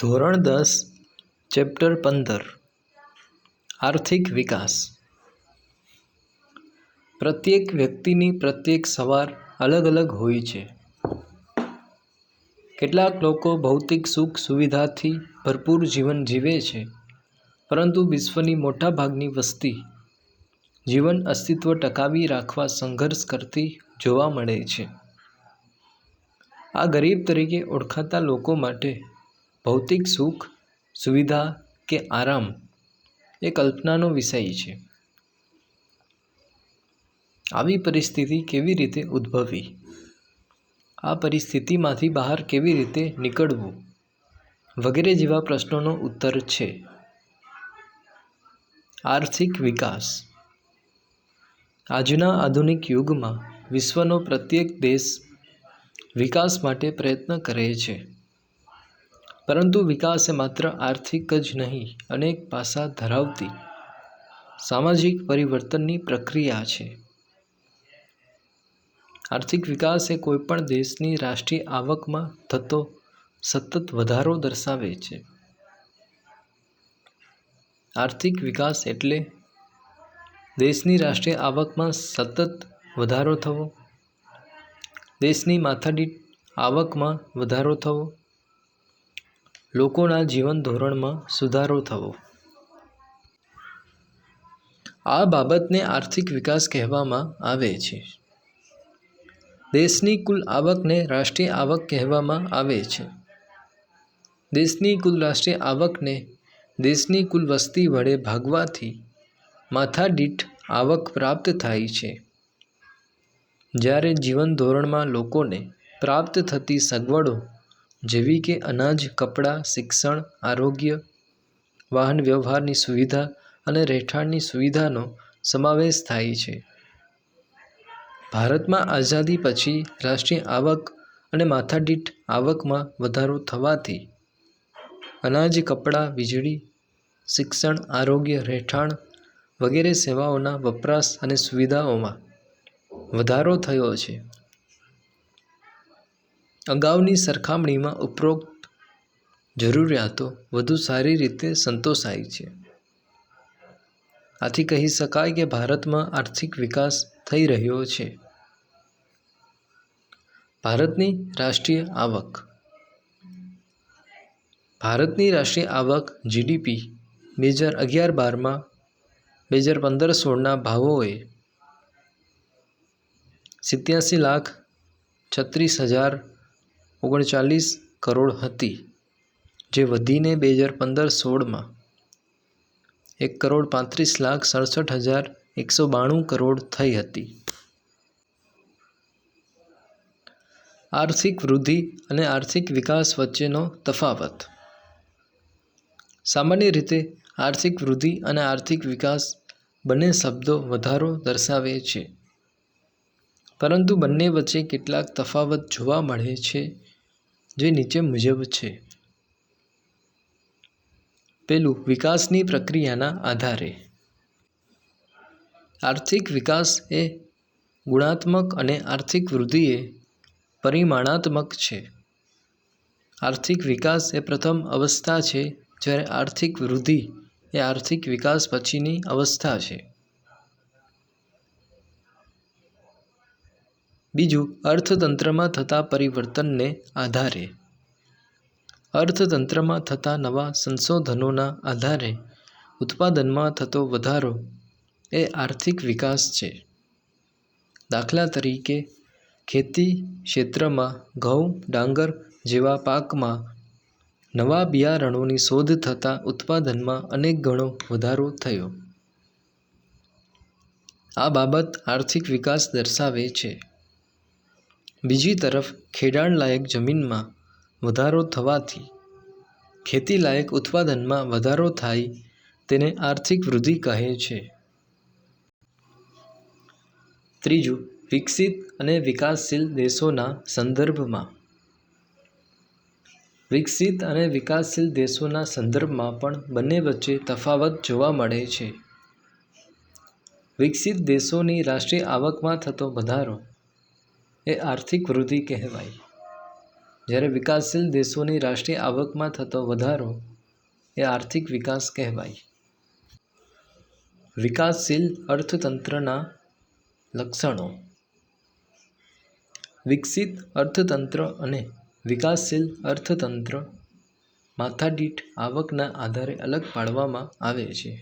ધોરણ 10 ચેપ્ટર 15 આર્થિક વિકાસ. પ્રત્યેક વ્યક્તિની પ્રત્યેક સવાર અલગ અલગ હોય છે. કેટલાક લોકો ભૌતિક સુખ સુવિધાથી ભરપૂર જીવન જીવે છે, પરંતુ વિશ્વની મોટાભાગની વસ્તી જીવન અસ્તિત્વ ટકાવી રાખવા સંઘર્ષ કરતી જોવા મળે છે. આ ગરીબ તરીકે ઓળખાતા લોકો માટે ભૌતિક સુખ સુવિધા કે આરામ એ કલ્પનાનો વિષય છે. આવી પરિસ્થિતિ કેવી રીતે ઉદ્ભવી? આ પરિસ્થિતિમાંથી બહાર કેવી રીતે નીકળવું વગેરે જેવા પ્રશ્નોનો ઉત્તર છે. આર્થિક વિકાસ. આજના આધુનિક યુગમાં વિશ્વનો પ્રત્યેક દેશ વિકાસ માટે પ્રયત્ન કરે છે, પરંતુ વિકાસ એ માત્ર આર્થિક જ નહીં, અનેક પાસા ધરાવતી સામાજિક પરિવર્તનની પ્રક્રિયા છે. આર્થિક વિકાસ એ કોઈપણ દેશની રાષ્ટ્રીય આવકમાં થતો સતત વધારો દર્શાવે છે. આર્થિક વિકાસ એટલે દેશની રાષ્ટ્રીય આવકમાં સતત વધારો થવો, દેશની માથાદીઠ આવકમાં વધારો થવો, લોકોના જીવન ધોરણમાં સુધારો થવો. આ બાબતને આર્થિક વિકાસ કહેવામાં આવે છે. દેશની કુલ આવકને રાષ્ટ્રીય આવક કહેવામાં આવે છે. દેશની કુલ રાષ્ટ્રીય આવકને દેશની કુલ વસ્તી વડે ભાગવાથી માથાદીઠ આવક પ્રાપ્ત થાય છે. જ્યારે જીવન ધોરણમાં લોકોને પ્રાપ્ત થતી સગવડો જેવી કે અનાજ, કપડાં, શિક્ષણ, આરોગ્ય, વાહન વ્યવહારની સુવિધા અને રહેઠાણની સુવિધાનો સમાવેશ થાય છે. ભારતમાં આઝાદી પછી રાષ્ટ્રીય આવક અને માથાદીઠ આવકમાં વધારો થવાથી અનાજ, કપડાં, વીજળી, શિક્ષણ, આરોગ્ય, રહેઠાણ વગેરે સેવાઓના વપરાશ અને સુવિધાઓમાં વધારો થયો છે. અગાઉની સરખામણીમાં ઉપરોક્ત જરૂરિયાતો વધુ સારી રીતે સંતોષાય છે. આથી કહી શકાય કે ભારતમાં આર્થિક વિકાસ થઈ રહ્યો છે. ભારતની રાષ્ટ્રીય આવક. ભારતની રાષ્ટ્રીય આવક જીડીપી 2011-12માં 2015-16ના ભાવોએ 87,36,039 કરોડ હતી, જે વધીને 2015-16માં 1,35,67,192 કરોડ થઈ હતી. આર્થિક વૃદ્ધિ અને આર્થિક વિકાસ વચ્ચેનો તફાવત. સામાન્ય રીતે આર્થિક વૃદ્ધિ અને આર્થિક વિકાસ બંને શબ્દો વધારો દર્શાવે છે, પરંતુ બંને વચ્ચે કેટલાક તફાવત જોવા મળે છે, જે નીચે મુજબ છે. પહેલું, વિકાસની પ્રક્રિયાના આધારે. આર્થિક વિકાસ એ ગુણાત્મક અને આર્થિક વૃદ્ધિ એ પરિમાણાત્મક છે. આર્થિક વિકાસ એ પ્રથમ અવસ્થા છે, જ્યારે આર્થિક વૃદ્ધિ એ આર્થિક વિકાસ પછીની અવસ્થા છે. બીજું, અર્થતંત્રમાં થતા પરિવર્તનને આધારે. અર્થતંત્રમાં થતા નવા સંશોધનોના આધારે ઉત્પાદનમાં થતો વધારો એ આર્થિક વિકાસ છે. દાખલા તરીકે, ખેતી ક્ષેત્રમાં ઘઉં, ડાંગર જેવા પાકમાં નવા બિયારણોની શોધ થતાં ઉત્પાદનમાં અનેક ગણો વધારો થયો. આ બાબત આર્થિક વિકાસ દર્શાવે છે. બીજી તરફ, ખેડાણલાયક જમીનમાં વધારો થવાથી ખેતીલાયક ઉત્પાદનમાં વધારો થાય તેને આર્થિક વૃદ્ધિ કહે છે. ત્રીજું, વિકસિત અને વિકાસશીલ દેશોના સંદર્ભમાં. વિકસિત અને વિકાસશીલ દેશોના સંદર્ભમાં પણ બંને વચ્ચે તફાવત જોવા મળે છે. વિકસિત દેશોની રાષ્ટ્રીય આવકમાં થતો વધારો એ આર્થિક વૃદ્ધિ કહેવાય, જ્યારે વિકાસશીલ દેશોની રાષ્ટ્રીય આવકમાં થતો વધારો એ આર્થિક વિકાસ કહેવાય. વિકાસશીલ અર્થતંત્રના લક્ષણો. વિકસિત અર્થતંત્ર અને વિકાસશીલ અર્થતંત્ર માથાદીઠ આવકના આધારે અલગ પાડવામાં આવે છે.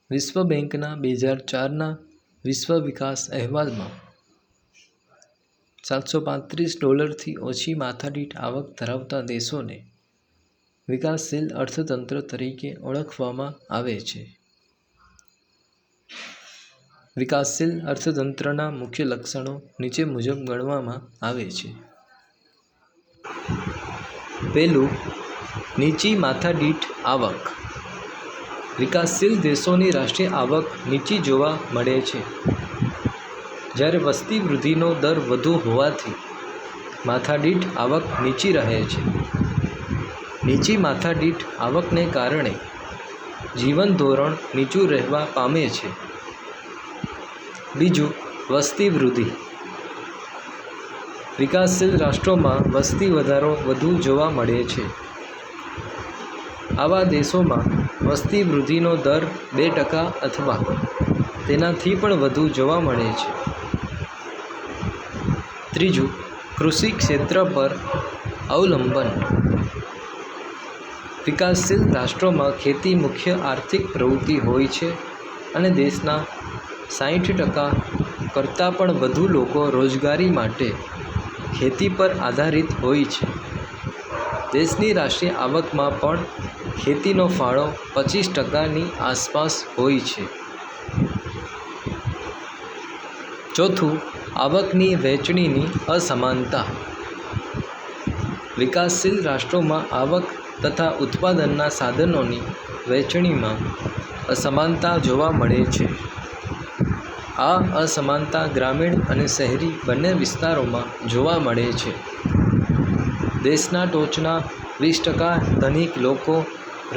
વિશ્વ બેંકના 2004ના વિશ્વ વિકાસ અહેવાલમાં $735થી ઓછી માથાદીઠ આવક ધરાવતા દેશોને વિકાસશીલ અર્થતંત્ર તરીકે ઓળખવામાં આવે છે. વિકાસશીલ અર્થતંત્રના મુખ્ય લક્ષણો નીચે મુજબ ગણવામાં આવે છે. પહેલું, નીચી માથાદીઠ આવક. વિકાસશીલ દેશોની રાષ્ટ્રીય આવક નીચી જોવા મળે છે. જ્યારે વસ્તી વૃદ્ધિનો દર વધુ હોવાથી માથાદીઠ આવક નીચી રહે છે. નીચી માથાદીઠ આવકને કારણે જીવન ધોરણ નીચું રહેવા પામે છે. બીજું, વસ્તી વૃદ્ધિ. વિકાસશીલ રાષ્ટ્રોમાં વસ્તી વધારો વધુ જોવા મળે છે. આવા દેશોમાં વસ્તી વૃદ્ધિનો દર 2% અથવા તેનાથી પણ વધુ જોવા મળે છે. ત્રીજું, કૃષિ ક્ષેત્ર પર અવલંબન. વિકાસશીલ રાષ્ટ્રોમાં ખેતી મુખ્ય આર્થિક પ્રવૃત્તિ હોય છે અને દેશના 60% કરતાં પણ વધુ લોકો રોજગારી માટે ખેતી પર આધારિત હોય છે. દેશની રાષ્ટ્રીય આવકમાં પણ ખેતીનો ફાળો 25%ની આસપાસ હોય છે. ચોથું, આવકની વહેંચણીની અસમાનતા. વિકાસશીલ રાષ્ટ્રોમાં આવક તથા ઉત્પાદનના સાધનોની વહેંચણીમાં અસમાનતા જોવા મળે છે. આ અસમાનતા ગ્રામીણ અને શહેરી બંને વિસ્તારોમાં જોવા મળે છે. દેશના ટોચના 20% ધનિક લોકો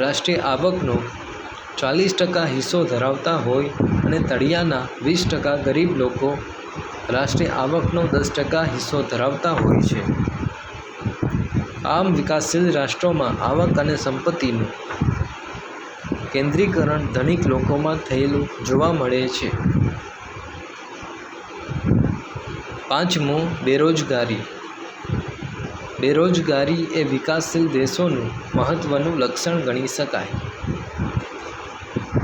રાષ્ટ્રીય આવકનો 40% હિસ્સો ધરાવતા હોય અને તળિયાના 20% ગરીબ લોકો રાષ્ટ્રીય આવકનો 10% હિસ્સો ધરાવતા હોય છે. આમ વિકાસશીલ રાષ્ટ્રોમાં આવક અને સંપત્તિનું કેન્દ્રીકરણ ધનિક લોકોમાં થયેલું જોવા મળે છે. પાંચમું, બેરોજગારી. બેરોજગારી એ વિકાસશીલ દેશોનું મહત્ત્વનું લક્ષણ ગણી શકાય.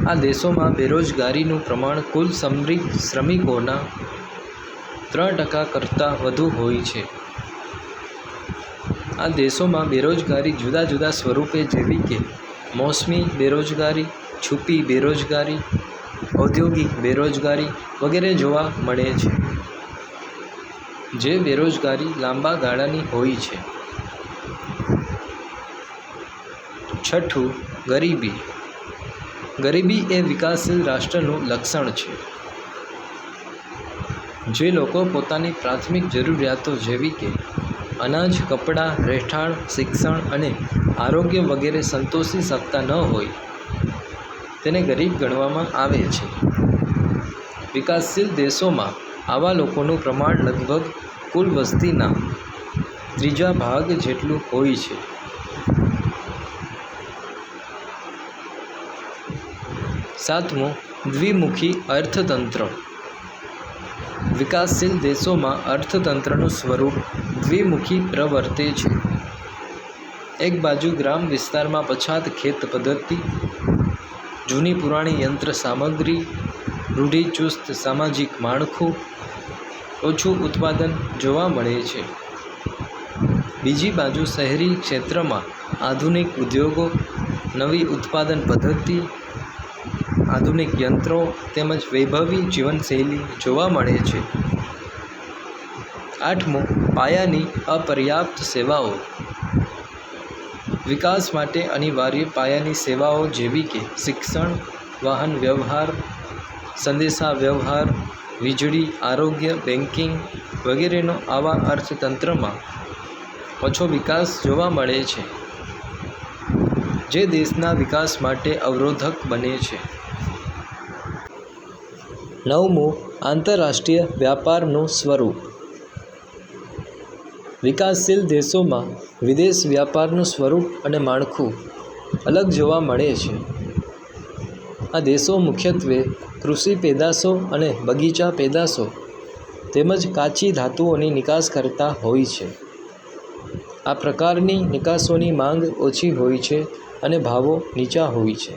આ દેશોમાં બેરોજગારીનું પ્રમાણ કુલ શ્રમિકોના 3% કરતાં વધુ હોય છે. આ દેશોમાં બેરોજગારી જુદા જુદા સ્વરૂપે જેવી કે મોસમી બેરોજગારી, છુપી બેરોજગારી, ઔદ્યોગિક બેરોજગારી વગેરે જોવા મળે છે. જે બેરોજગારી લાંબા ગાળાની હોય છે. છઠ્ઠું, ગરીબી. ગરીબી એ વિકાસશીલ રાષ્ટ્રનું લક્ષણ છે. જે લોકો પોતાની પ્રાથમિક જરૂરિયાતો જેવી કે અનાજ, કપડાં, રહેઠાણ, શિક્ષણ અને આરોગ્ય વગેરે સંતોષી શકતા ન હોય તેને ગરીબ ગણવામાં આવે છે. વિકાસશીલ દેશોમાં આવા લોકોનું પ્રમાણ લગભગ કુલ વસ્તીના 3 ભાગ જેટલું હોય છે. સાતમું, દ્વિમુખી અર્થતંત્ર. વિકાસશીલ દેશોમાં અર્થતંત્રનું સ્વરૂપ દ્વિમુખી પ્રવર્તે છે. એક બાજુ ગ્રામ વિસ્તારમાં પછાત ખેત પદ્ધતિ, જૂની પુરાણી યંત્ર સામગ્રી, રૂઢિચુસ્ત સામાજિક માળખું, ઓછું ઉત્પાદન જોવા મળે છે. બીજી બાજુ શહેરી ક્ષેત્રમાં આધુનિક ઉદ્યોગો, નવી ઉત્પાદન પદ્ધતિ, આધુનિક યંત્રો તેમજ વૈભવી જીવનશૈલી જોવા મળે છે. આઠમું, પાયાની અપર્યાપ્ત સેવાઓ. વિકાસ માટે અનિવાર્ય પાયાની સેવાઓ જેવી કે શિક્ષણ, વાહન વ્યવહાર, સંદેશા વ્યવહાર, વીજળી, આરોગ્ય, બેન્કિંગ વગેરેનો આવા અર્થતંત્રમાં ઓછો વિકાસ જોવા મળે છે, જે દેશના વિકાસ માટે અવરોધક બને છે. નવમું, આંતરરાષ્ટ્રીય વ્યાપારનું સ્વરૂપ. વિકાસશીલ દેશોમાં વિદેશ વ્યાપારનું સ્વરૂપ અને માળખું અલગ જોવા મળે છે. આ દેશો મુખ્યત્વે કૃષિ પેદાશો અને બગીચા પેદાશો તેમજ કાચી ધાતુઓની નિકાસ કરતા હોય છે. આ પ્રકારની નિકાસોની માંગ ઓછી હોય છે અને ભાવો નીચા હોય છે,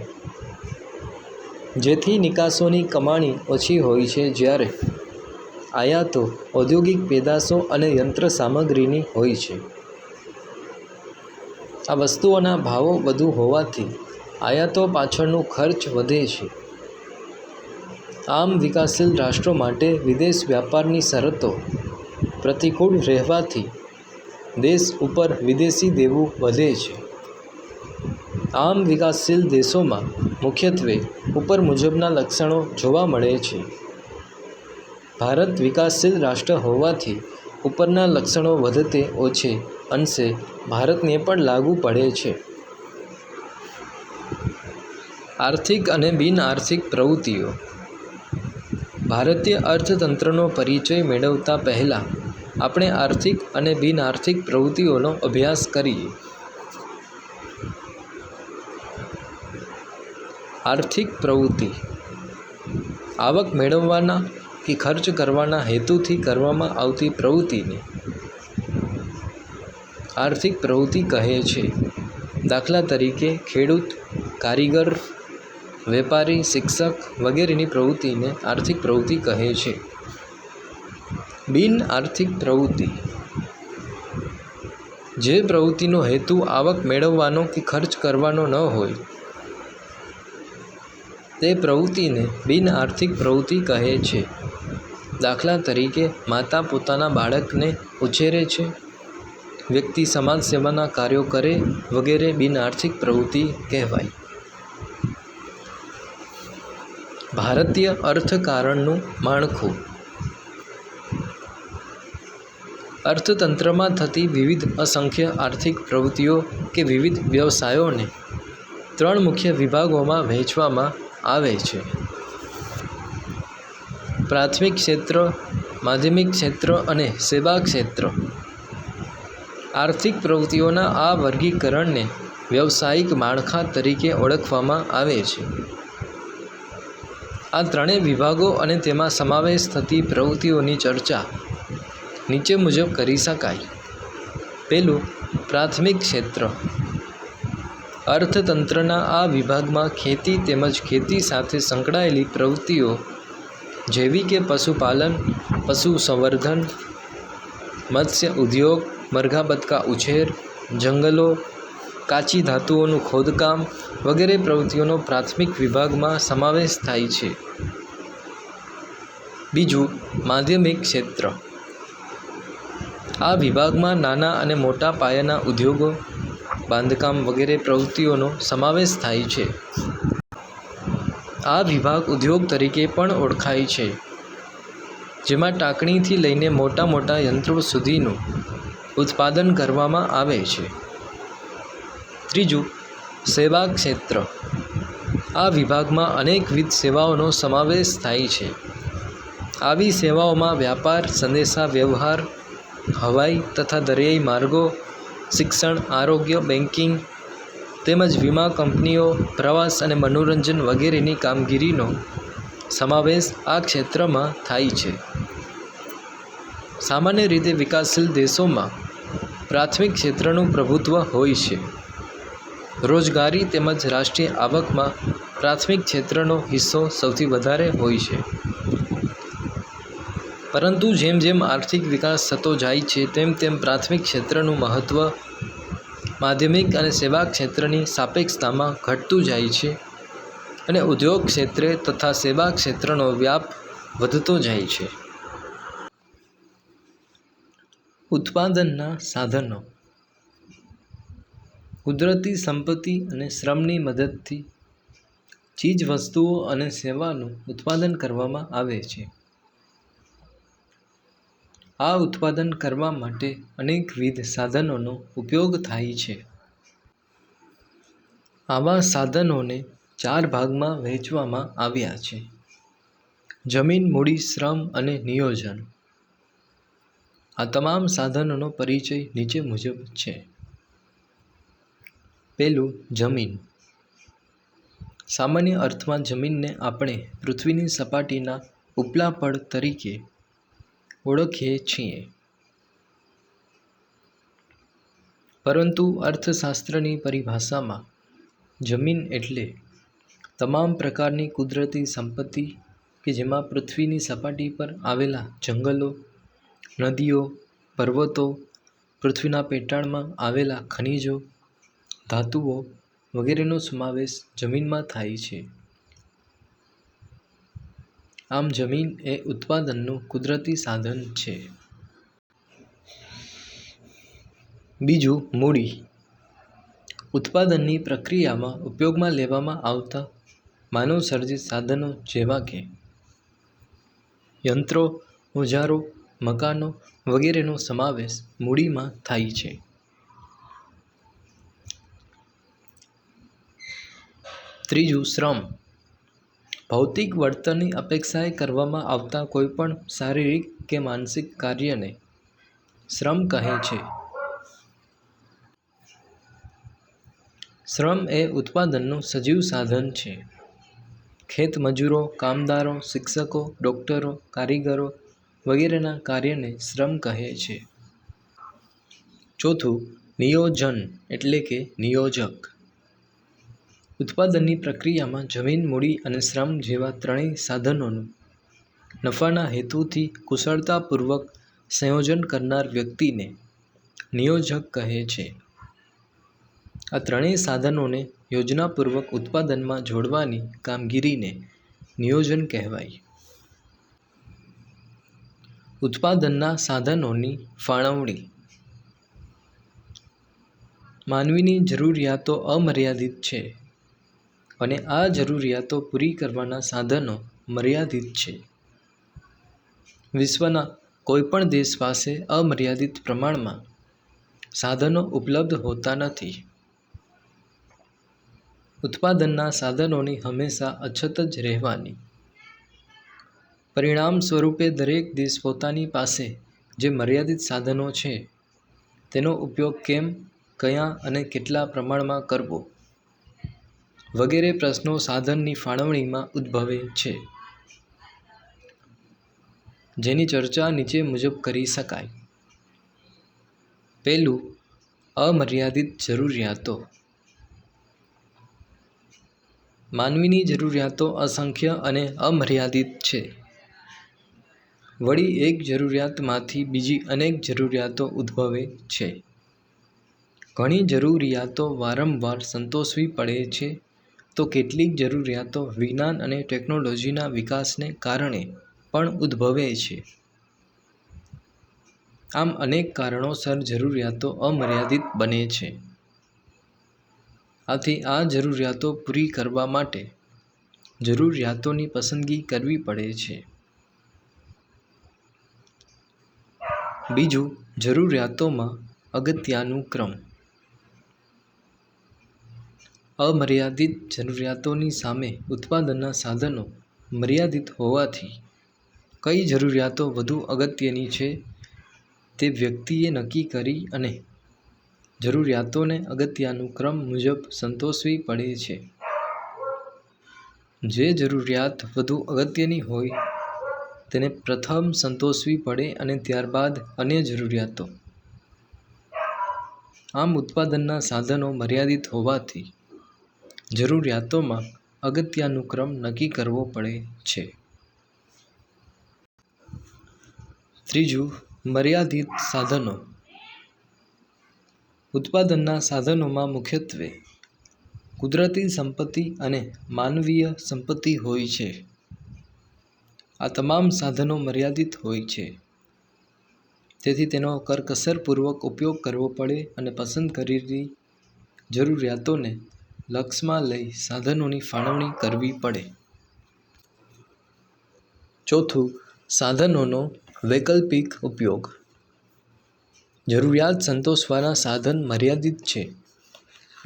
જેથી નિકાસોની કમાણી ઓછી હોય છે, જ્યારે આયાતો ઔદ્યોગિક પેદાશો અને યંત્ર સામગ્રીની હોય છે. આ વસ્તુઓના ભાવો વધુ હોવાથી આયાતો પાછળનો ખર્ચ વધે છે. આમ વિકાસશીલ રાષ્ટ્રો માટે વિદેશ વ્યાપારની શરતો પ્રતિકૂળ રહેવાથી દેશ ઉપર વિદેશી દેવું વધે છે. આમ વિકાસશીલ દેશોમાં મુખ્યત્વે ઉપર મુજબના લક્ષણો જોવા મળે છે. ભારત વિકાસશીલ રાષ્ટ્ર હોવાથી ઉપરના લક્ષણો વધતે ઓછે અંશે ભારતને પણ લાગુ પડે છે. આર્થિક અને બિન આર્થિક પ્રવૃત્તિઓ. ભારતીય અર્થતંત્રનો પરિચય મેળવતા પહેલાં આપણે આર્થિક અને બિન આર્થિક પ્રવૃત્તિઓનો અભ્યાસ કરીએ. આર્થિક પ્રવૃત્તિ આવક મેળવવાના કે ખર્ચ કરવાના હેતુથી કરવામાં આવતી પ્રવૃત્તિને આર્થિક પ્રવૃત્તિ કહે છે. દાખલા તરીકે ખેડૂત, કારીગર, વેપારી, શિક્ષક વગેરેની પ્રવૃત્તિને આર્થિક પ્રવૃત્તિ કહે છે. બિન આર્થિક પ્રવૃત્તિ જે પ્રવૃત્તિનો હેતુ આવક મેળવવાનો કે ખર્ચ કરવાનો ન હોય તે પ્રવૃત્તિને બિન આર્થિક પ્રવૃત્તિ કહે છે. દાખલા તરીકે માતા પોતાના બાળકને ઉછેરે છે, વ્યક્તિ સમાજ સેવાના કાર્યો કરે વગેરે બિન આર્થિક પ્રવૃત્તિ કહેવાય. ભારતીય અર્થકારણનું માળખું. અર્થતંત્રમાં થતી વિવિધ અસંખ્ય આર્થિક પ્રવૃત્તિઓ કે વિવિધ વ્યવસાયોને 3 મુખ્ય વિભાગોમાં વહેંચવામાં આવે છે: પ્રાથમિક ક્ષેત્ર, માધ્યમિક ક્ષેત્ર અને સેવા ક્ષેત્ર. આર્થિક પ્રવૃત્તિઓના આ વર્ગીકરણને વ્યવસાયિક માળખા તરીકે ઓળખવામાં આવે છે. આ ત્રણેય વિભાગો અને તેમાં સમાવેશ થતી પ્રવૃત્તિઓની ચર્ચા નીચે મુજબ કરી શકાય. પહેલું, પ્રાથમિક ક્ષેત્ર. અર્થતંત્રના આ વિભાગમાં ખેતી તેમજ ખેતી સાથે સંકળાયેલી પ્રવૃત્તિઓ જેવી કે પશુપાલન, પશુ સંવર્ધન, મત્સ્ય ઉદ્યોગ, મરઘા બતકા ઉછેર, જંગલો, કાચી ધાતુઓનું ખોદકામ વગેરે પ્રવૃત્તિઓનો પ્રાથમિક વિભાગમાં સમાવેશ થાય છે. બીજું, માધ્યમિક ક્ષેત્ર. આ વિભાગમાં નાના અને મોટા પાયાના ઉદ્યોગો, બાંધકામ વગેરે પ્રવૃત્તિઓનો સમાવેશ થાય છે. આ વિભાગ ઉદ્યોગ તરીકે પણ ઓળખાય છે, જેમાં ટાંકણીથી લઈને મોટા મોટા યંત્રો સુધીનું ઉત્પાદન કરવામાં આવે છે. ત્રીજું, સેવા ક્ષેત્ર. આ વિભાગમાં અનેકવિધ સેવાઓનો સમાવેશ થાય છે. આવી સેવાઓમાં વ્યાપાર, સંદેશા વ્યવહાર, હવાઈ તથા દરિયાઈ માર્ગો, શિક્ષણ, આરોગ્ય, બેન્કિંગ તેમજ વીમા કંપનીઓ, પ્રવાસ અને મનોરંજન વગેરેની કામગીરીનો સમાવેશ આ ક્ષેત્રમાં થાય છે. સામાન્ય રીતે વિકાસશીલ દેશોમાં પ્રાથમિક ક્ષેત્રનું પ્રભુત્વ હોય છે. રોજગારી તેમજ રાષ્ટ્રીય આવકમાં પ્રાથમિક ક્ષેત્રનો હિસ્સો સૌથી વધારે હોય છે. પરંતુ જેમ જેમ આર્થિક વિકાસ થતો જાય છે તેમ તેમ પ્રાથમિક ક્ષેત્રનું મહત્ત્વ માધ્યમિક અને સેવા ક્ષેત્રની સાપેક્ષતામાં ઘટતું જાય છે અને ઉદ્યોગ ક્ષેત્રે તથા સેવા ક્ષેત્રનો વ્યાપ વધતો જાય છે. ઉત્પાદનના સાધનો. કુદરતી સંપત્તિ અને શ્રમની મદદથી ચીજવસ્તુઓ અને સેવાનું ઉત્પાદન કરવામાં આવે છે. આ ઉત્પાદન કરવા માટે અનેકવિધ સાધનોનો ઉપયોગ થાય છે. આવા સાધનોને 4 ભાગમાં વહેંચવામાં આવ્યા છે: જમીન, મૂડી, શ્રમ અને નિયોજન. આ તમામ સાધનોનો પરિચય નીચે મુજબ છે. પહેલું, જમીન. સામાન્ય અર્થમાં જમીનને આપણે પૃથ્વીની સપાટીના ઉપલા પડ તરીકે ઓળખીએ છીએ. પરંતુ અર્થશાસ્ત્રની પરિભાષામાં જમીન એટલે તમામ પ્રકારની કુદરતી સંપત્તિ કે જેમાં પૃથ્વીની સપાટી પર આવેલા જંગલો, નદીઓ, પર્વતો, પૃથ્વીના પેટાળમાં આવેલા ખનિજો, ધાતુઓ વગેરેનો સમાવેશ જમીનમાં થાય છે. આમ જમીન એ ઉત્પાદનનું કુદરતી સાધન છે. બીજું, મૂડી. ઉત્પાદનની પ્રક્રિયામાં ઉપયોગમાં લેવામાં આવતા માનવસર્જિત સાધનો જેવા કે યંત્રો, ઓજારો, મકાનો વગેરેનો સમાવેશ મૂડીમાં થાય છે. ત્રીજું, શ્રમ. ભૌતિક વળતરની અપેક્ષાએ કરવામાં આવતા કોઈપણ શારીરિક કે માનસિક કાર્યને શ્રમ કહે છે. શ્રમ એ ઉત્પાદનનું સજીવ સાધન છે. ખેતમજૂરો, કામદારો, શિક્ષકો, ડોક્ટરો, કારીગરો વગેરેના કાર્યને શ્રમ કહે છે. ચોથું, નિયોજન એટલે કે નિયોજક. ઉત્પાદનની પ્રક્રિયામાં જમીન, મૂડી અને શ્રમ જેવા ત્રણેય સાધનોનું નફાના હેતુથી કુશળતાપૂર્વક સંયોજન કરનાર વ્યક્તિને નિયોજક કહે છે. આ ત્રણેય સાધનોને યોજનાપૂર્વક ઉત્પાદનમાં જોડવાની કામગીરીને નિયોજન કહેવાય. ઉત્પાદનના સાધનોની ફાળવણી. માનવીની જરૂરિયાતો અમર્યાદિત છે અને આ જરૂરિયાતો પૂરી કરવાના સાધનો મર્યાદિત છે. વિશ્વના કોઈપણ દેશ પાસે અમર્યાદિત પ્રમાણમાં સાધનો ઉપલબ્ધ હોતા નથી. ઉત્પાદનના સાધનોની હંમેશા અછત જ રહેવાની. પરિણામ સ્વરૂપે દરેક દેશ પોતાની પાસે જે મર્યાદિત સાધનો છે તેનો ઉપયોગ કેમ, કયા અને કેટલા પ્રમાણમાં કરવો વગેરે પ્રશ્નો સાધનની ફાળવણીમાં ઉદ્ભવે છે, જેની ચર્ચા નીચે મુજબ કરી શકાય. પહેલું, અમર્યાદિત જરૂરિયાતો. માનવીની જરૂરિયાતો અસંખ્ય અને અમર્યાદિત છે. વળી એક જરૂરિયાતમાંથી બીજી અનેક જરૂરિયાતો ઉદ્ભવે છે. ઘણી જરૂરિયાતો વારંવાર સંતોષવી પડે છે તો કેટલીક જરૂરિયાતો વિજ્ઞાન અને ટેકનોલોજીના વિકાસને કારણે પણ ઉદ્ભવે છે. આમ અનેક કારણોસર જરૂરિયાતો અમર્યાદિત બને છે. આથી આ જરૂરિયાતો પૂરી કરવા માટે જરૂરિયાતોની પસંદગી કરવી પડે છે. બીજું, જરૂરિયાતોમાં અગત્યાનુક્રમ. અમર્યાદિત જરૂરિયાતોની સામે ઉત્પાદનના સાધનો મર્યાદિત હોવાથી કઈ જરૂરિયાતો વધુ અગત્યની છે તે વ્યક્તિએ નક્કી કરી અને જરૂરિયાતોને અગત્યાનુક્રમ મુજબ સંતોષવી પડે છે. જે જરૂરિયાત વધુ અગત્યની હોય તેને પ્રથમ સંતોષવી પડે અને ત્યારબાદ અન્ય જરૂરિયાતો. આમ ઉત્પાદનના સાધનો મર્યાદિત હોવાથી જરૂરિયાતોમાં અગત્યાનુક્રમ નક્કી કરવો પડે છે. ત્રીજું, મર્યાદિત સાધનો. ઉત્પાદનના સાધનોમાં મુખ્યત્વે કુદરતી સંપત્તિ અને માનવીય સંપત્તિ હોય છે. આ તમામ સાધનો મર્યાદિત હોય છે. તેથી તેનો કરકસરપૂર્વક ઉપયોગ કરવો પડે અને પસંદ કરેલી જરૂરિયાતોને લક્ષમાં લઈ સાધનોની ફાળવણી કરવી પડે. ચોથું, સાધનોનો વૈકલ્પિક ઉપયોગ. જરૂરિયાત સંતોષવાના સાધન મર્યાદિત છે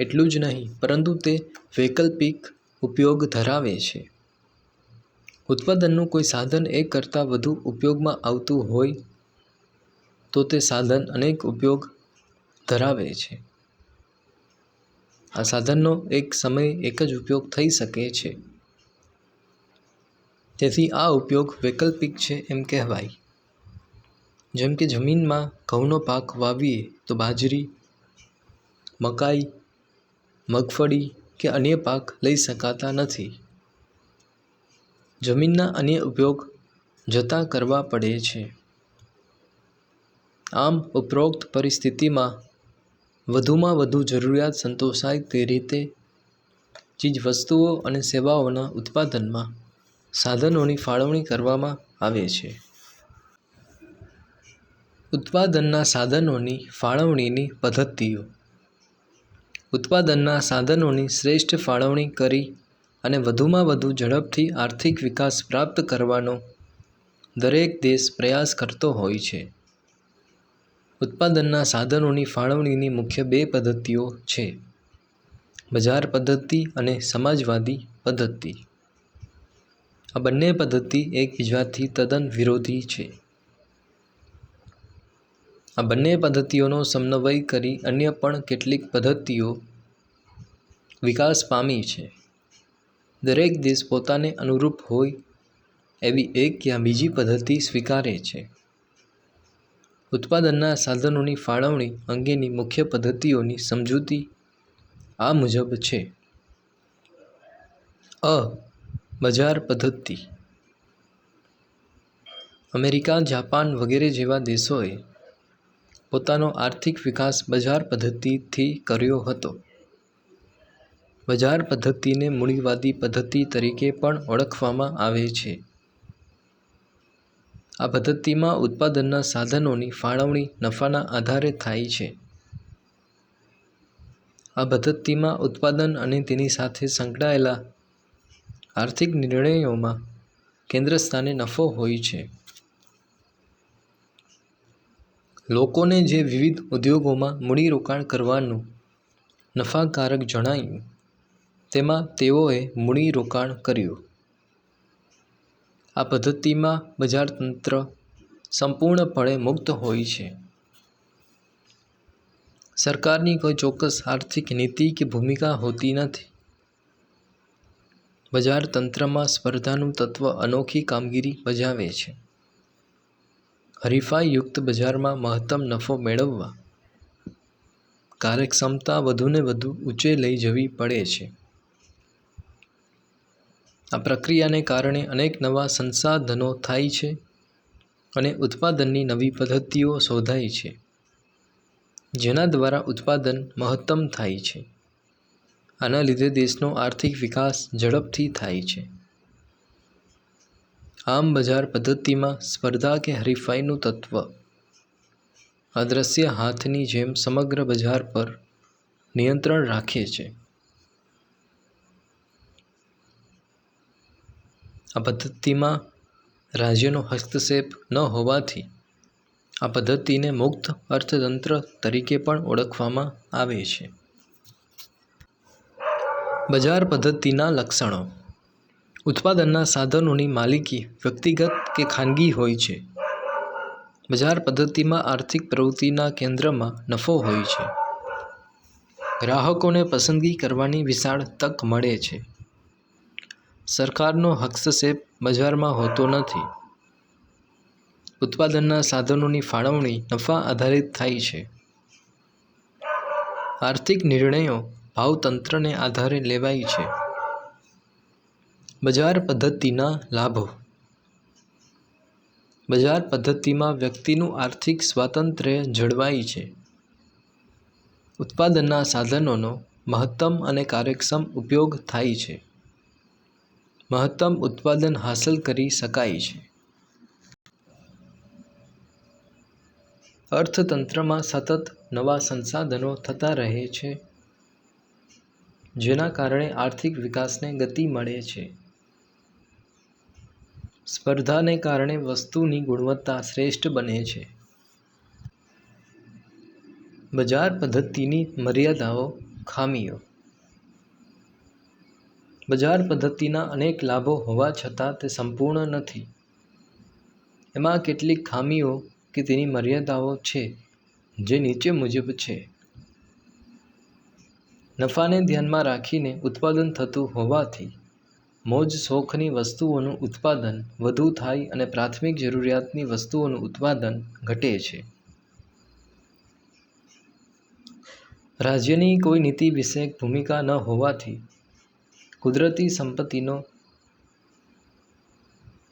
એટલું જ નહીં પરંતુ તે વૈકલ્પિક ઉપયોગ ધરાવે છે. ઉત્પાદનનું કોઈ સાધન એક કરતાં વધુ ઉપયોગમાં આવતું હોય તો તે સાધન અનેક ઉપયોગ ધરાવે છે. આ સાધનનો એક સમયે એક જ ઉપયોગ થઈ શકે છે. તેથી આ ઉપયોગ વૈકલ્પિક છે એમ કહેવાય. જેમ કે જમીનમાં ઘઉંનો પાક વાવીએ તો બાજરી, મકાઈ, મગફળી કે અન્ય પાક લઈ શકાતા નથી. જમીનના અન્ય ઉપયોગ જતા કરવા પડે છે. આમ ઉપરોક્ત પરિસ્થિતિમાં વધુમાં વધુ જરૂરિયાત સંતોષાય તે રીતે ચીજવસ્તુઓ અને સેવાઓના ઉત્પાદનમાં સાધનોની ફાળવણી કરવામાં આવે છે. ઉત્પાદનના સાધનોની ફાળવણીની પદ્ધતિઓ. ઉત્પાદનના સાધનોની શ્રેષ્ઠ ફાળવણી કરી અને વધુમાં વધુ ઝડપથી આર્થિક વિકાસ પ્રાપ્ત કરવાનો દરેક દેશ પ્રયાસ કરતો હોય છે. ઉત્પાદનના સાધનોની ફાળવણીની મુખ્ય બે પદ્ધતિઓ છે: બજાર પદ્ધતિ અને સમાજવાદી પદ્ધતિ. આ બંને પદ્ધતિ એકબીજાથી તદ્દન વિરોધી છે. આ બંને પદ્ધતિઓનો સમન્વય કરી અન્ય પણ કેટલીક પદ્ધતિઓ વિકાસ પામી છે. દરેક દેશ પોતાને અનુરૂપ હોય એવી એક યા બીજી પદ્ધતિ સ્વીકારે છે. ઉત્પાદનના સાધનોની ફાળવણી અંગેની મુખ્ય પદ્ધતિઓની સમજૂતી આ મુજબ છે. અ. બજાર પદ્ધતિ. અમેરિકા, જાપાન વગેરે જેવા દેશોએ પોતાનો આર્થિક વિકાસ બજાર પદ્ધતિથી કર્યો હતો. બજાર પદ્ધતિને મૂડીવાદી પદ્ધતિ તરીકે પણ ઓળખવામાં આવે છે. આ પદ્ધતિમાં ઉત્પાદનના સાધનોની ફાળવણી નફાના આધારે થાય છે. આ પદ્ધતિમાં ઉત્પાદન અને તેની સાથે સંકળાયેલા આર્થિક નિર્ણયોમાં કેન્દ્રસ્થાને નફો હોય છે. લોકોને જે વિવિધ ઉદ્યોગોમાં મૂડીરોકાણ કરવાનું નફાકારક જણાયું તેમાં તેઓએ મૂડીરોકાણ કર્યું. આ પદ્ધતિમાં બજારતંત્ર સંપૂર્ણપણે મુક્ત હોય છે. સરકારની કોઈ ચોક્કસ આર્થિક નીતિ કે ભૂમિકા હોતી નથી. બજારતંત્રમાં સ્પર્ધાનું તત્વ અનોખી કામગીરી બજાવે છે. હરીફાઈયુક્ત બજારમાં મહત્તમ નફો મેળવવા કાર્યક્ષમતા વધુને વધુ ઊંચે લઈ જવી પડે છે. આ પ્રક્રિયાને કારણે અનેક નવા સંસાધનો થાય છે અને ઉત્પાદનની નવી પદ્ધતિઓ શોધાય છે, જેના દ્વારા ઉત્પાદન મહત્તમ થાય છે. આના લીધે દેશનો આર્થિક વિકાસ ઝડપથી થાય છે. આમ બજાર પદ્ધતિમાં સ્પર્ધા કે હરીફાઈનું તત્વ અદૃશ્ય હાથની જેમ સમગ્ર બજાર પર નિયંત્રણ રાખે છે. આ પદ્ધતિમાં રાજ્યનો હસ્તક્ષેપ ન હોવાથી આ પદ્ધતિને મુક્ત અર્થતંત્ર તરીકે પણ ઓળખવામાં આવે છે. બજાર પદ્ધતિના લક્ષણો. ઉત્પાદનના સાધનોની માલિકી વ્યક્તિગત કે ખાનગી હોય છે. બજાર પદ્ધતિમાં આર્થિક પ્રવૃત્તિના કેન્દ્રમાં નફો હોય છે. ગ્રાહકોને પસંદગી કરવાની વિશાળ તક મળે છે. સરકારનો હસ્તક્ષેપ બજારમાં હોતો નથી. ઉત્પાદનના સાધનોની ફાળવણી નફા આધારિત થાય છે. આર્થિક નિર્ણયો ભાવતંત્રને આધારે લેવાય છે. બજાર પદ્ધતિના લાભો. બજાર પદ્ધતિમાં વ્યક્તિનું આર્થિક સ્વાતંત્ર્ય જળવાય છે. ઉત્પાદનના સાધનોનો મહત્તમ અને કાર્યક્ષમ ઉપયોગ થાય છે. મહત્તમ ઉત્પાદન હાંસલ કરી શકાય છે. અર્થતંત્રમાં સતત નવા સંસાધનો થતા રહે છે, જેના કારણે આર્થિક વિકાસને ગતિ મળે છે. સ્પર્ધાને કારણે વસ્તુની ગુણવત્તા શ્રેષ્ઠ બને છે. બજાર પદ્ધતિની મર્યાદાઓ, ખામીઓ. બજાર પદ્ધતિના અનેક લાભો હોવા છતાં તે સંપૂર્ણ નથી. એમાં કેટલીક ખામીઓ કે તેની મર્યાદાઓ છે, જે નીચે મુજબ છે. નફાને ધ્યાનમાં રાખીને ઉત્પાદન થતું હોવાથી મોજ શોખની વસ્તુઓનું ઉત્પાદન વધુ થાય અને પ્રાથમિક જરૂરિયાતની વસ્તુઓનું ઉત્પાદન ઘટે છે. રાજ્યની કોઈ નીતિ વિષયક ભૂમિકા ન હોવાથી કુદરતી સંપત્તિનો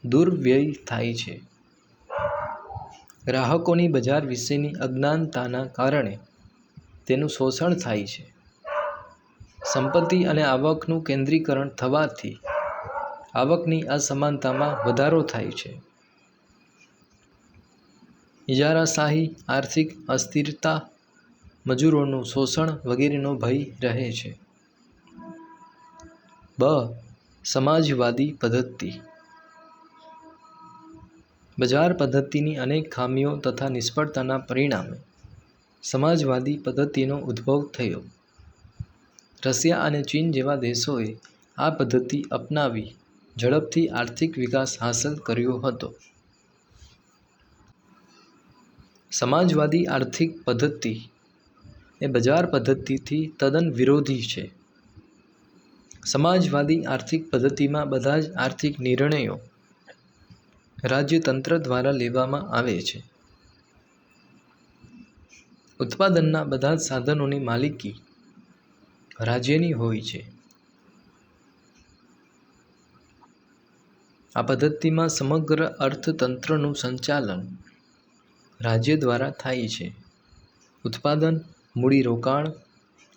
દુર્વ્યય થાય છે. ગ્રાહકોની બજાર વિશેની અજ્ઞાનતાના કારણે તેનું શોષણ થાય છે. સંપત્તિ અને આવકનું કેન્દ્રીકરણ થવાથી આવકની અસમાનતામાં વધારો થાય છે. ઇજારાશાહી, આર્થિક અસ્થિરતા, મજૂરોનું શોષણ વગેરેનો ભય રહે છે. બ. સમાજવાદી પદ્ધતિ. બજાર પદ્ધતિની અનેક ખામીઓ તથા નિષ્ફળતાના પરિણામે સમાજવાદી પદ્ધતિનો ઉદ્ભવ થયો. રશિયા અને ચીન જેવા દેશોએ આ પદ્ધતિ અપનાવી ઝડપથી આર્થિક વિકાસ હાંસલ કર્યો હતો. સમાજવાદી આર્થિક પદ્ધતિ એ બજાર પદ્ધતિથી તદ્દન વિરોધી છે. સમાજવાદી આર્થિક પદ્ધતિમાં બધા જ આર્થિક નિર્ણયો રાજ્યતંત્ર દ્વારા લેવામાં આવે છે. ઉત્પાદનના બધા જ સાધનોની માલિકી રાજ્યની હોય છે. આ પદ્ધતિમાં સમગ્ર અર્થતંત્રનું સંચાલન રાજ્ય દ્વારા થાય છે. ઉત્પાદન, મૂડીરોકાણ,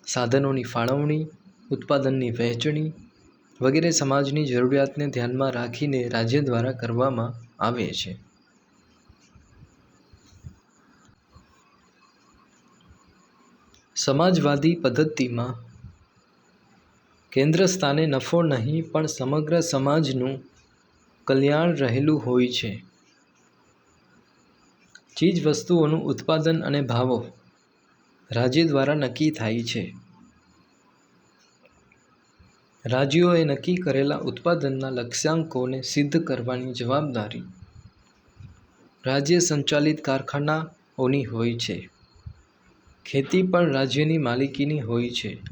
સાધનોની ફાળવણી, ઉત્પાદનની વહેંચણી વગેરે સમાજની જરૂરિયાતને ધ્યાનમાં રાખીને રાજ્ય દ્વારા કરવામાં આવે છે. સમાજવાદી પદ્ધતિમાં કેન્દ્ર સ્થાને નફો નહીં પણ સમગ્ર સમાજનું કલ્યાણ રહેલું હોય છે. ચીજવસ્તુઓનું ઉત્પાદન અને ભાવો રાજ્ય દ્વારા નક્કી થાય છે. રાજ્યોએ નક્કી કરેલા ઉત્પાદનના લક્ષ્યાંકોને સિદ્ધ કરવાની જવાબદારી રાજ્ય સંચાલિત કારખાનાઓની હોય છે. ખેતી પણ રાજ્યની માલિકીની હોય છે.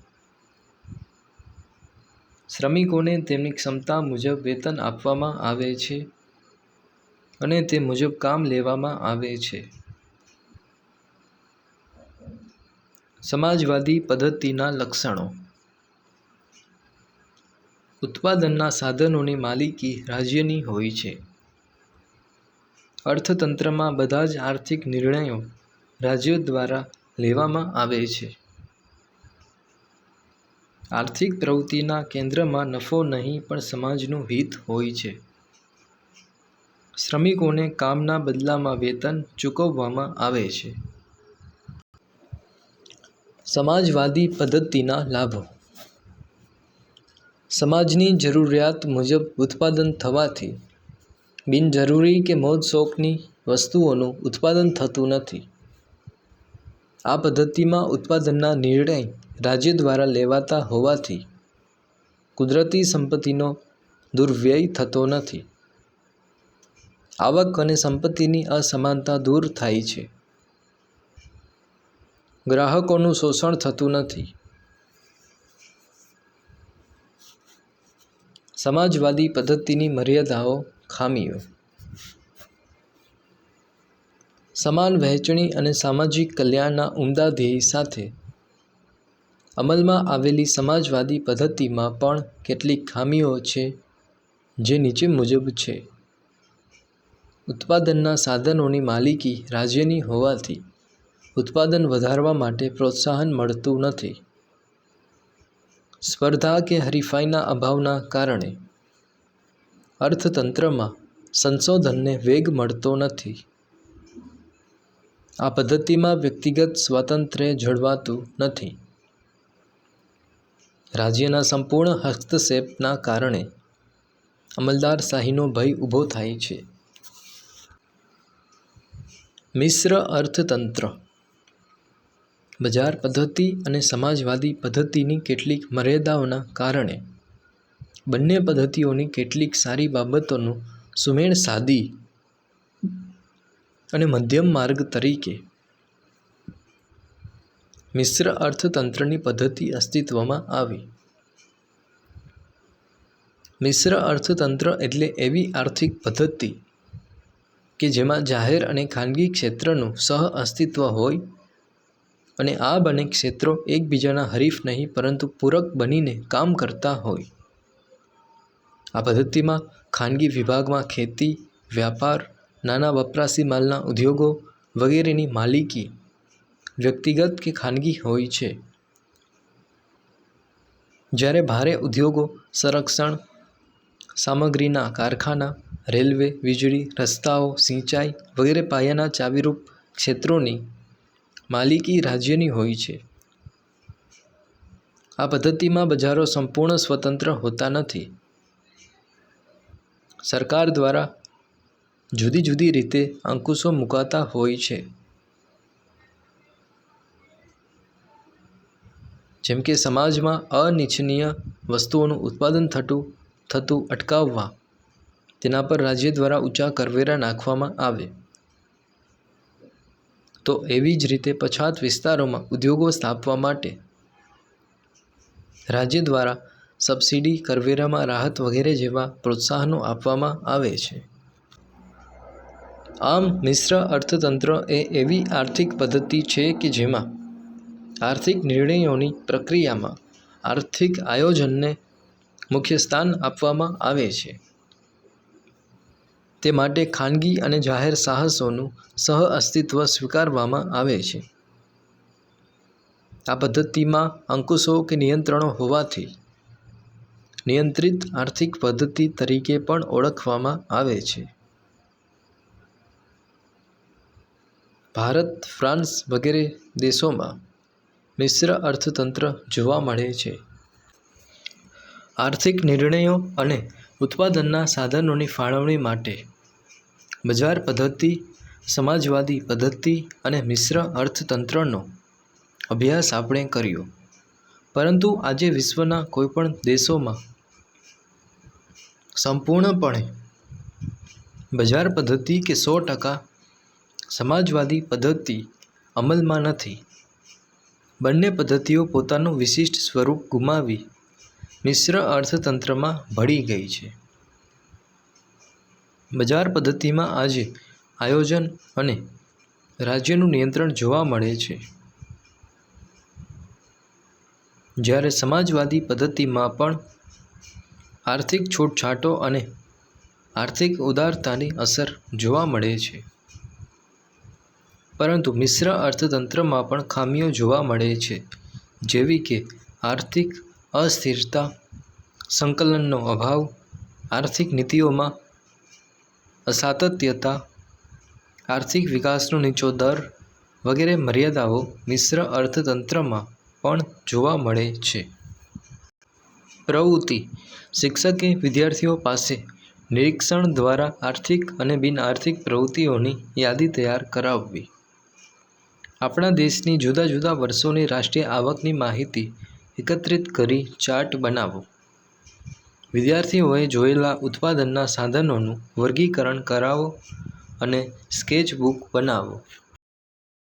શ્રમિકોને તેમની ક્ષમતા મુજબ વેતન આપવામાં આવે છે અને તે મુજબ કામ લેવામાં આવે છે. સમાજવાદી પદ્ધતિના લક્ષણો. ઉત્પાદનના સાધનોની માલિકી રાજ્યની હોય છે. અર્થતંત્રમાં બધા જ આર્થિક નિર્ણયો રાજ્યો દ્વારા લેવામાં આવે છે. આર્થિક પ્રવૃત્તિના કેન્દ્રમાં નફો નહીં પણ સમાજનું હિત હોય છે. શ્રમિકોને કામના બદલામાં વેતન ચૂકવવામાં આવે છે. સમાજવાદી પદ્ધતિના લાભો. સમાજની જરૂરિયાત મુજબ ઉત્પાદન થવાથી બિનજરૂરી કે મોજશોખની વસ્તુઓનું ઉત્પાદન થતું નથી. આ પદ્ધતિમાં ઉત્પાદનના નિર્ણય રાજ્ય દ્વારા લેવાતા હોવાથી કુદરતી સંપત્તિનો દુર્વ્યય થતો નથી. આવક અને સંપત્તિની અસમાનતા દૂર થાય છે. ગ્રાહકોનું શોષણ થતું નથી. સમાજવાદી પદ્ધતિની મર્યાદાઓ, ખામીઓ. સમાન વહેંચણી અને સામાજિક કલ્યાણના ઉમદા ધ્યેય સાથે અમલમાં આવેલી સમાજવાદી પદ્ધતિમાં પણ કેટલીક ખામીઓ છે, જે નીચે મુજબ છે. ઉત્પાદનના સાધનોની માલિકી રાજ્યની હોવાથી ઉત્પાદન વધારવા માટે પ્રોત્સાહન મળતું નથી. સ્પર્ધા કે હરીફાઈના અભાવના કારણે અર્થતંત્રમાં સંશોધનને વેગ મળતો નથી. આ પદ્ધતિમાં વ્યક્તિગત સ્વાતંત્ર્ય જળવાતું નથી. રાજ્યના સંપૂર્ણ હસ્તક્ષેપના કારણે અમલદારશાહીનો ભય ઊભો થાય છે. મિશ્ર અર્થતંત્ર. બજાર પદ્ધતિ અને સમાજવાદી પદ્ધતિની કેટલીક મર્યાદાઓના કારણે બંને પદ્ધતિઓની કેટલીક સારી બાબતોનો સુમેળ સાધી અને મધ્યમ માર્ગ તરીકે મિશ્ર અર્થતંત્રની પદ્ધતિ અસ્તિત્વમાં આવી. મિશ્ર અર્થતંત્ર એટલે એવી આર્થિક પદ્ધતિ કે જેમાં જાહેર અને ખાનગી ક્ષેત્રનું સહઅસ્તિત્વ હોય અને આ બંને ક્ષેત્રો એકબીજાના હરીફ નહીં પરંતુ પૂરક બનીને કામ કરતા હોય. આ પદ્ધતિમાં ખાનગી વિભાગમાં ખેતી, વ્યાપાર, નાના વપરાશી માલના ઉદ્યોગો વગેરેની માલિકી વ્યક્તિગત કે ખાનગી હોય છે, જ્યારે ભારે ઉદ્યોગો, સંરક્ષણ સામગ્રીના કારખાના, રેલવે, વીજળી, રસ્તાઓ, સિંચાઈ વગેરે પાયાના ચાવીરૂપ ક્ષેત્રોની માલિકી રાજ્યની હોય છે. આ પદ્ધતિમાં બજારો સંપૂર્ણ સ્વતંત્ર હોતા નથી. સરકાર દ્વારા જુદી જુદી રીતે અંકુશો મુકાતા હોય છે. જેમ કે સમાજમાં અનિચ્છનીય વસ્તુઓનું ઉત્પાદન થતું અટકાવવા તેના પર રાજ્ય દ્વારા ઊંચા કરવેરા નાખવામાં આવે. તો એવી જ રીતે પછાત વિસ્તારોમાં ઉદ્યોગો સ્થાપવા માટે રાજ્ય દ્વારા સબસિડી, કરવેરામાં રાહત વગેરે જેવા પ્રોત્સાહનો આપવામાં આવે છે. આમ મિશ્ર અર્થતંત્ર એ એવી આર્થિક પદ્ધતિ છે કે જેમાં આર્થિક નિર્ણયોની પ્રક્રિયામાં આર્થિક આયોજનને મુખ્ય સ્થાન આપવામાં આવે છે. તે માટે ખાનગી અને જાહેર સાહસોનું સહઅસ્તિત્વ સ્વીકારવામાં આવે છે. આ પદ્ધતિમાં અંકુશો કે નિયંત્રણો હોવાથી નિયંત્રિત આર્થિક પદ્ધતિ તરીકે પણ ઓળખવામાં આવે છે. ભારત, ફ્રાન્સ વગેરે દેશોમાં મિશ્ર અર્થતંત્ર જોવા મળે છે. આર્થિક નિર્ણયો અને ઉત્પાદનના સાધનોની ફાળવણી માટે બજાર પદ્ધતિ, સમાજવાદી પદ્ધતિ અને મિશ્ર અર્થતંત્રનો અભ્યાસ આપણે કર્યો. પરંતુ આજે વિશ્વના કોઈપણ દેશોમાં સંપૂર્ણપણે બજાર પદ્ધતિ કે 100% સમાજવાદી પદ્ધતિ અમલમાં નથી. બંને પદ્ધતિઓ પોતાનું વિશિષ્ટ સ્વરૂપ ગુમાવી મિશ્ર અર્થતંત્રમાં ભળી ગઈ છે. બજાર પદ્ધતિમાં આજે આયોજન અને રાજ્યનું નિયંત્રણ જોવા મળે છે, જ્યારે સમાજવાદી પદ્ધતિમાં પણ આર્થિક છૂટછાટો અને આર્થિક ઉદારતાની અસર જોવા મળે છે. પરંતુ મિશ્ર અર્થતંત્રમાં પણ ખામીઓ જોવા મળે છે, જેવી કે આર્થિક અસ્થિરતા, સંકલનનો અભાવ, આર્થિક નીતિઓમાં અસાતત્યતા, આર્થિક વિકાસનો નીચો દર વગેરે મર્યાદાઓ મિશ્ર અર્થતંત્રમાં પણ જોવા મળે છે. પ્રવૃત્તિ: શિક્ષકે વિદ્યાર્થીઓ પાસે નિરીક્ષણ દ્વારા આર્થિક અને બિનઆર્થિક પ્રવૃત્તિઓની યાદી તૈયાર કરાવવી. આપણા દેશની જુદા જુદા વર્ષોની રાષ્ટ્રીય આવકની માહિતી એકત્રિત કરી ચાર્ટ બનાવો. વિદ્યાર્થીઓએ જોયેલા ઉત્પાદનના સાધનોનું વર્ગીકરણ કરાવો અને સ્કેચ બુક બનાવો.